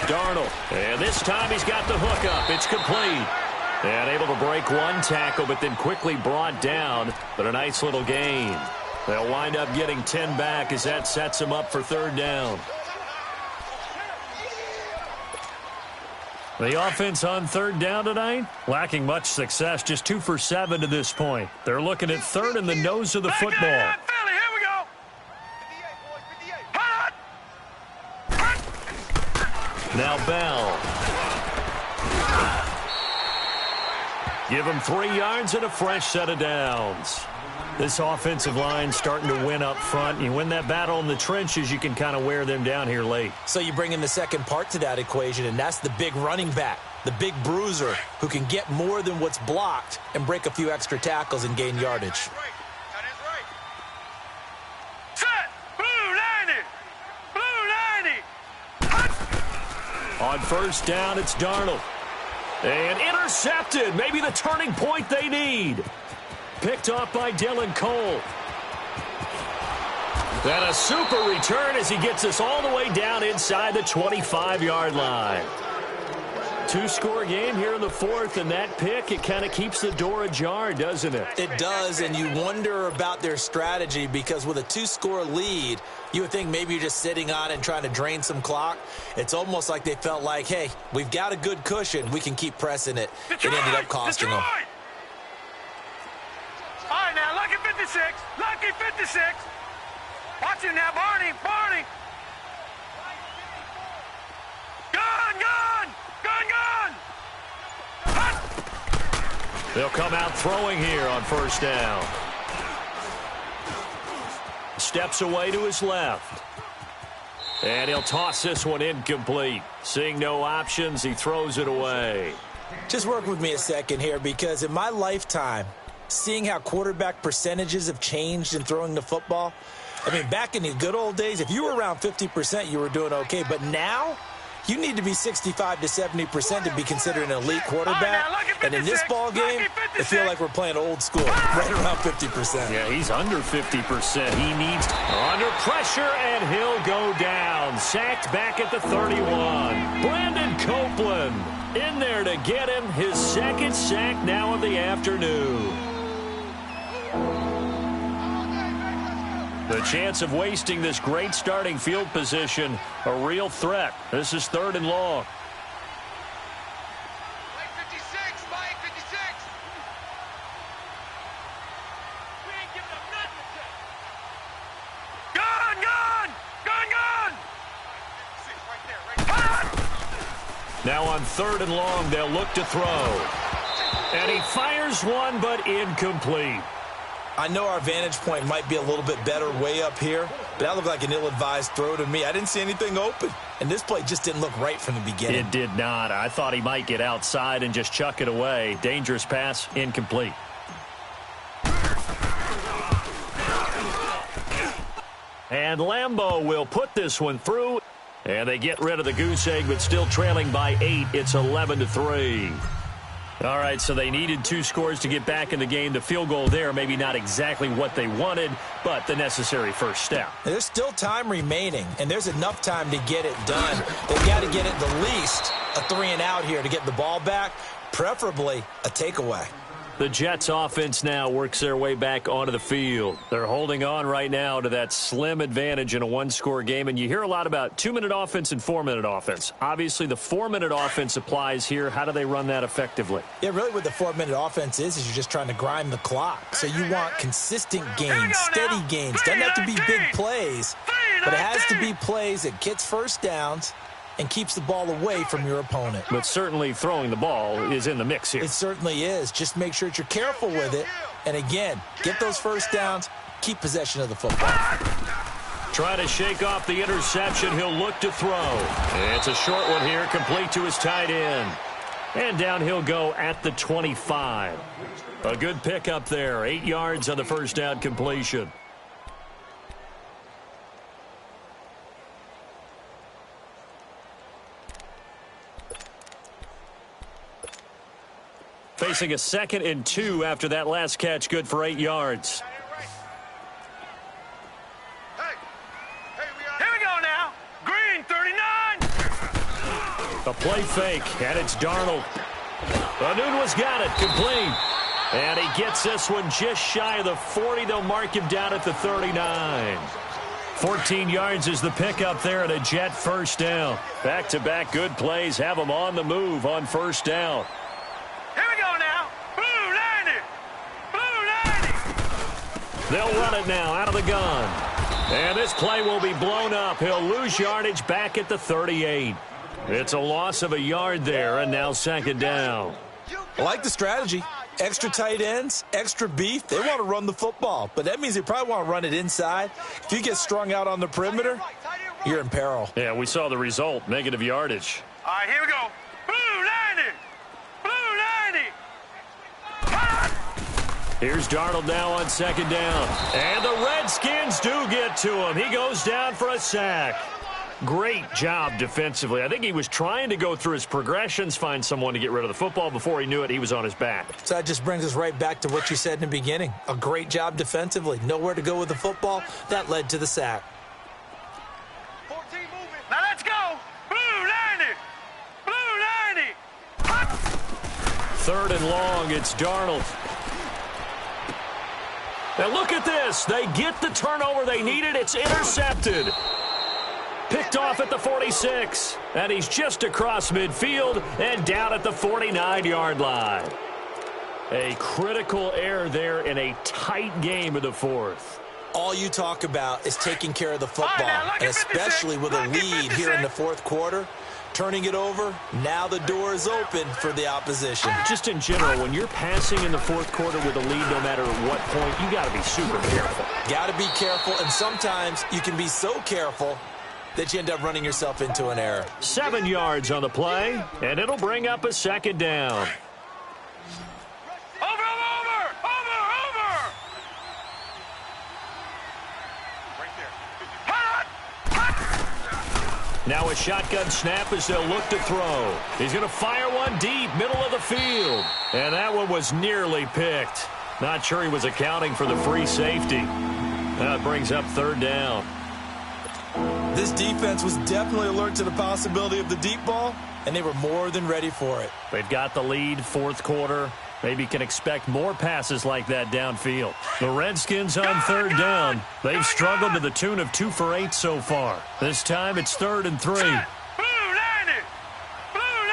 Darnold. And this time he's got the hook up. It's complete. And able to break one tackle, but then quickly brought down. But a nice little gain. They'll wind up getting 10 back as that sets them up for third down. The offense on third down tonight, lacking much success, just 2 for 7 to this point. They're looking at third in the nose of the football. Philly, here we go. Now Bell. Give him 3 yards and a fresh set of downs. This offensive line starting to win up front. You win that battle in the trenches, you can kind of wear them down here late. So you bring in the second part to that equation, and that's the big running back, the big bruiser who can get more than what's blocked and break a few extra tackles and gain yardage. Set. Blue 90. Blue 90. On first down, it's Darnold. And intercepted. Maybe the turning point they need. Picked off by Dylan Cole. And a super return as he gets us all the way down inside the 25-yard line. 2-score game here in the fourth, and that pick, it kind of keeps the door ajar, doesn't it? It does, and you wonder about their strategy because with a 2-score lead, you would think maybe you're just sitting on it and trying to drain some clock. It's almost like they felt like, hey, we've got a good cushion. We can keep pressing it. Detroit, it ended up costing them. All right, now, lucky 56. Lucky 56. Watch him now, Barney. Barney. Gun, gun. Gun, gun. Hut. They'll come out throwing here on first down. Steps away to his left. And he'll toss this one incomplete. Seeing no options, he throws it away. Just work with me a second here because in my lifetime, seeing how quarterback percentages have changed in throwing the football. I mean, back in the good old days, if you were around 50%, you were doing okay. But now, you need to be 65 to 70% to be considered an elite quarterback. And in this ball game, I feel like we're playing old school, right around 50%. Yeah, he's under 50%. He needs under pressure, and he'll go down. Sacked back at the 31. Brandon Copeland in there to get him. His second sack now of the afternoon. The chance of wasting this great starting field position, a real threat. This is third and long. Mike 56, Mike 56. We ain't giving up nothing to Gun, gun, gun, gun. 56 right there, Now on third and long, they'll look to throw. And he fires one, but incomplete. I know our vantage point might be a little bit better way up here, but that looked like an ill-advised throw to me. I didn't see anything open, and this play just didn't look right from the beginning. It did not. I thought he might get outside and just chuck it away. Dangerous pass, incomplete. And Lambeau will put this one through, and they get rid of the goose egg, but still trailing by 8. It's 11-3. All right, so they needed 2 scores to get back in the game. The field goal there, maybe not exactly what they wanted, but the necessary first step. There's still time remaining, and there's enough time to get it done. They've got to get at the least a 3-and-out here to get the ball back, preferably a takeaway. The Jets offense now works their way back onto the field. They're holding on right now to that slim advantage in a 1-score game, and you hear a lot about 2-minute offense and 4-minute offense. Obviously, the 4-minute offense applies here. How do they run that effectively? Yeah, really what the 4-minute offense is you're just trying to grind the clock. So you want consistent gains, steady gains. Doesn't have to be big plays, but it has to be plays that gets first downs and keeps the ball away from your opponent. But certainly throwing the ball is in the mix here. It certainly is. Just make sure that you're careful with it And again, get those first downs, keep possession of the football. Trying to shake off the interception. He'll look to throw. It's a short one here, complete to his tight end. And down he'll go at the 25. A good pickup there. 8 yards on the first down completion. Facing a 2nd and 2 after that last catch, good for 8 yards. A play fake, and it's Darnold. Anunwa's got it, complete. And he gets this one just shy of the 40. They'll mark him down at the 39. 14 yards is the pickup there, and a Jet first down. Back-to-back good plays have them on the move on first down. Here we go now. Blue 90. Blue 90. They'll run it now out of the gun. And this play will be blown up. He'll lose yardage back at the 38. It's a loss of a yard there, and now 2nd down. I like the strategy. Extra tight ends, extra beef. They want to run the football, but that means they probably want to run it inside. If you get strung out on the perimeter, you're in peril. Yeah, we saw the result, negative yardage. All right, here we go. Blue 90. Blue 90. Here's Darnold now on 2nd down. And the Redskins do get to him. He goes down for a sack. Great job defensively. I think he was trying to go through his progressions, find someone to get rid of the football. Before he knew it, he was on his back. So that just brings us right back to what you said in the beginning. A great job defensively. Nowhere to go with the football. That led to the sack. 14 moving. Now let's go. Blue 90. Blue 90. 3rd and long. It's Darnold. Now look at this. They get the turnover they needed. It's intercepted. Picked off at the 46, and he's just across midfield and down at the 49-yard line. A critical error there in a tight game of the 4th. All you talk about is taking care of the football, and especially with a lead here in the 4th quarter. Turning it over, now the door is open for the opposition. Just in general, when you're passing in the 4th quarter with a lead, no matter at what point, you got to be super careful. Got to be careful, and sometimes you can be so careful that you end up running yourself into an error. 7 yards on the play, and it'll bring up a 2nd down. Over. Right there. Now a shotgun snap as they'll look to throw. He's going to fire one deep, middle of the field. And that one was nearly picked. Not sure he was accounting for the free safety. That brings up 3rd down. This defense was definitely alert to the possibility of the deep ball, and they were more than ready for it. They've got the lead, 4th quarter. Maybe can expect more passes like that downfield. The Redskins on 3rd down. They've struggled to the tune of 2 for 8 so far. This time it's 3rd and 3. Blue 90. Blue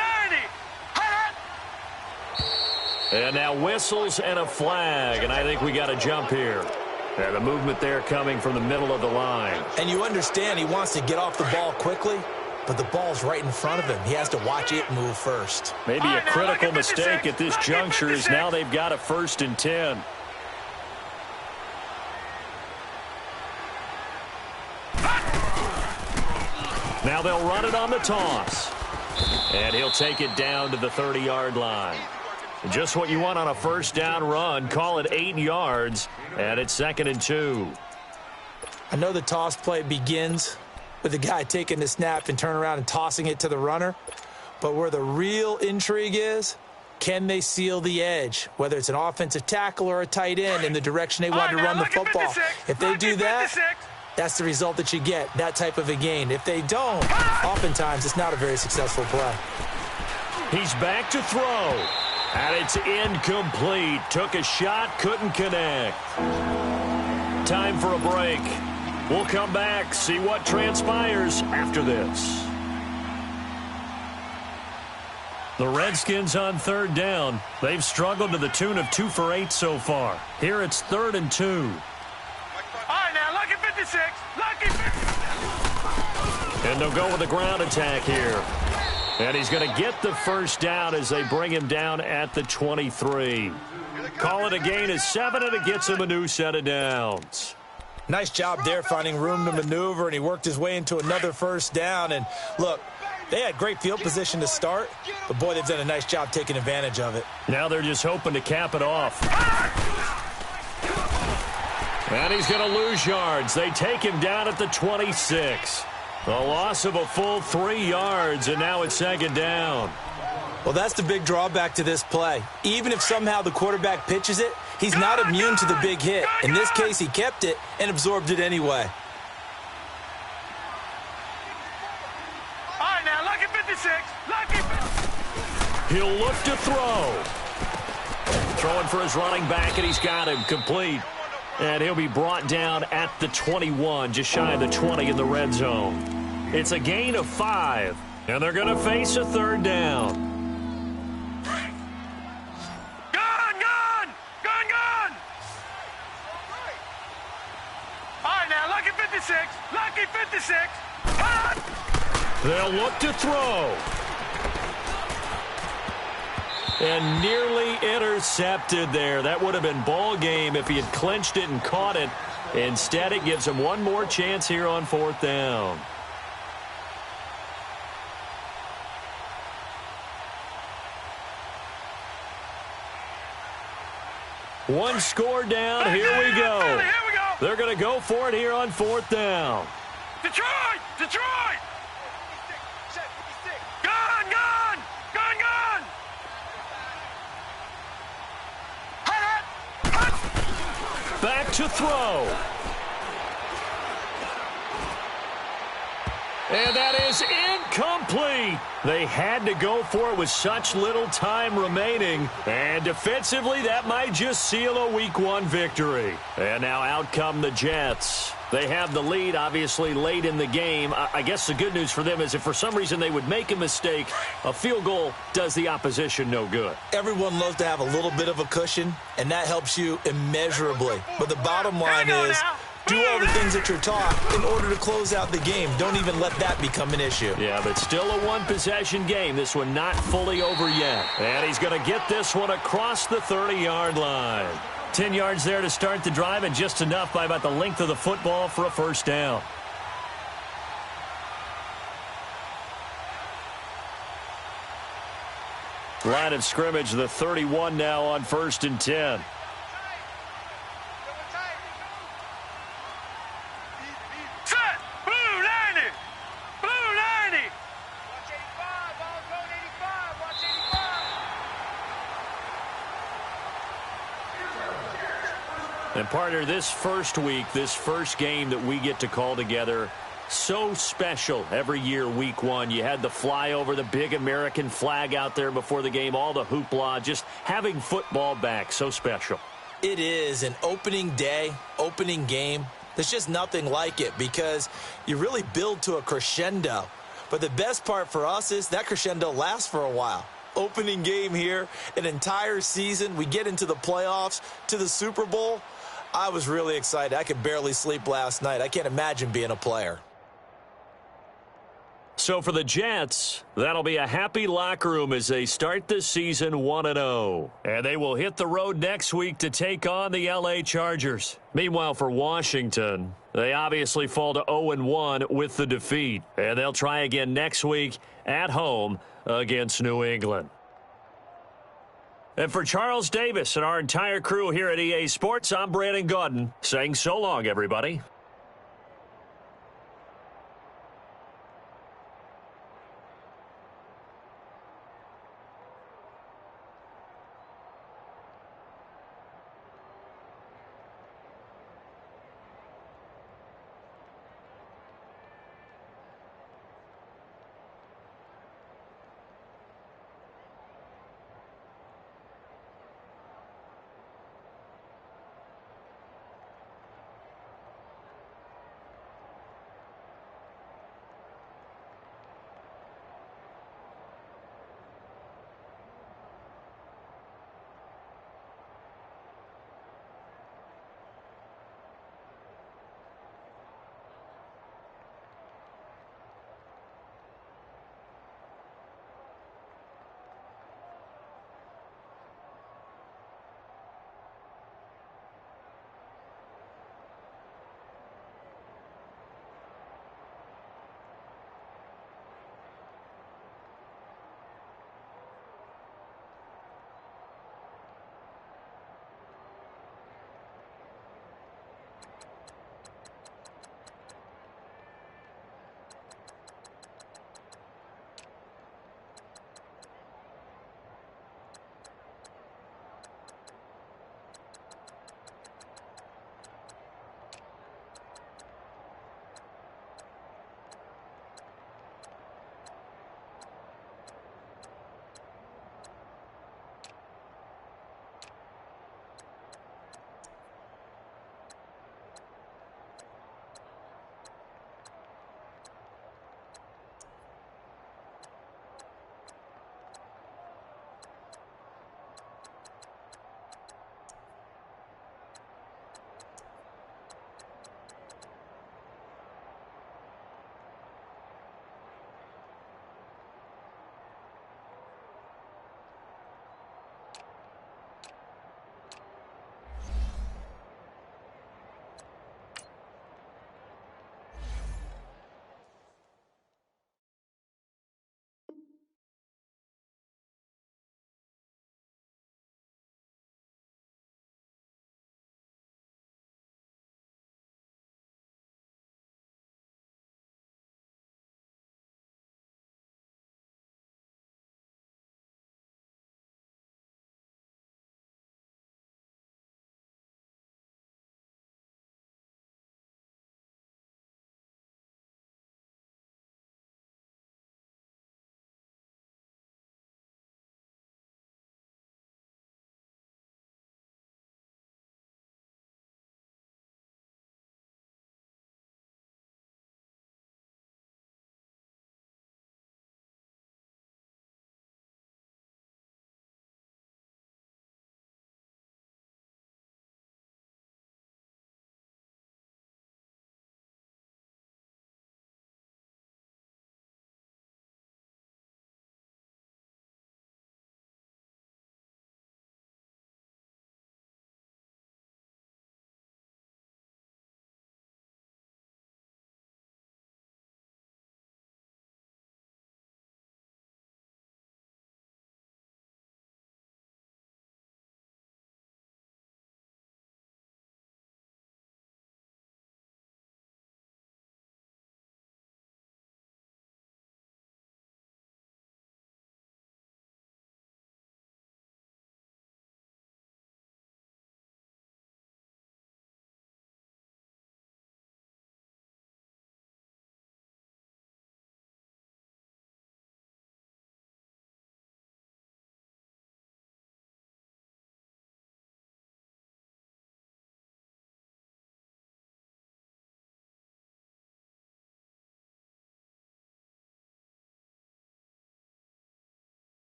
90. And now whistles and a flag, and I think we got a jump here. And the movement there coming from the middle of the line. And you understand he wants to get off the ball quickly, but the ball's right in front of him. He has to watch it move first. Maybe a critical mistake at this juncture is now they've got a 1st and 10. Now they'll run it on the toss. And he'll take it down to the 30-yard line. Just what you want on a 1st down run. Call it 8 yards, and it's 2nd and 2. I know the toss play begins with the guy taking the snap and turn around and tossing it to the runner. But where the real intrigue is, can they seal the edge, whether it's an offensive tackle or a tight end in the direction they want to run the football. If they do that, that's the result that you get, that type of a gain. If they don't, oftentimes it's not a very successful play. He's back to throw. And it's incomplete. Took a shot, couldn't connect. Time for a break. We'll come back, see what transpires after this. The Redskins on 3rd down. They've struggled to the tune of 2 for 8 so far. Here it's 3rd and 2. All right, now, lucky 56. Lucky 56. And they'll go with the ground attack here. And he's going to get the first down as they bring him down at the 23. Call it a gain of 7, and it gets him a new set of downs. Nice job there finding room to maneuver, and he worked his way into another first down. And look, they had great field position to start, but boy, they've done a nice job taking advantage of it. Now they're just hoping to cap it off. And he's going to lose yards. They take him down at the 26. A loss of a full 3 yards, and now it's second down. Well, that's the big drawback to this play. Even if somehow the quarterback pitches it, he's not immune to the big hit. In this case, he kept it and absorbed it anyway. All right, now, lucky 56. Lucky 56. He'll look to throw. Throwing for his running back, and he's got him complete. And he'll be brought down at the 21, just shy of the 20 in the red zone. It's a gain of 5, and they're going to face a third down. Gone! All right, now, lucky 56. Lucky 56. They'll look to throw. And nearly intercepted there. That would have been ball game if he had clinched it and caught it. Instead, it gives him one more chance here on fourth down. One score down. Here we go. They're going to go for it here on fourth down. Detroit! Gone! Back to throw. And that is incomplete. They had to go for it with such little time remaining. And defensively, that might just seal a Week 1 victory. And now out come the Jets. They have the lead, obviously, late in the game. I guess the good news for them is if for some reason they would make a mistake, a field goal does the opposition no good. Everyone loves to have a little bit of a cushion, and that helps you immeasurably. But the bottom line is, do all the things that you're taught in order to close out the game. Don't even let that become an issue. Yeah, but still a one-possession game. This one not fully over yet. And he's going to get this one across the 30-yard line. 10 yards there to start the drive, and just enough by about the length of the football for a first down. Line of scrimmage, the 31 now on 1st and 10. Set! Blue 90! Blue 90! Watch 85, ball going 85, watch 85. And partner, this first week, this first game that we get to call together, so special every year, Week 1. You had the flyover, the big American flag out there before the game, all the hoopla, just having football back, so special. It is an opening day, opening game. There's just nothing like it because you really build to a crescendo. But the best part for us is that crescendo lasts for a while. Opening game here, an entire season. We get into the playoffs, to the Super Bowl. I was really excited. I could barely sleep last night. I can't imagine being a player. So for the Jets, that'll be a happy locker room as they start the season 1-0. And they will hit the road next week to take on the LA Chargers. Meanwhile, for Washington, they obviously fall to 0-1 with the defeat. And they'll try again next week at home against New England. And for Charles Davis and our entire crew here at EA Sports, I'm Brandon Gaudin saying so long, everybody.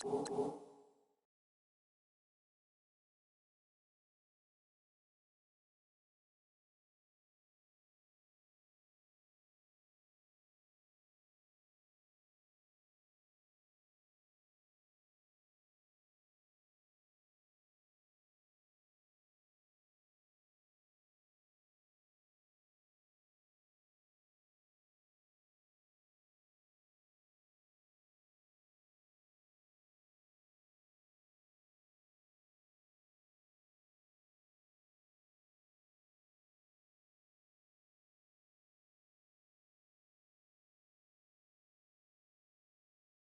you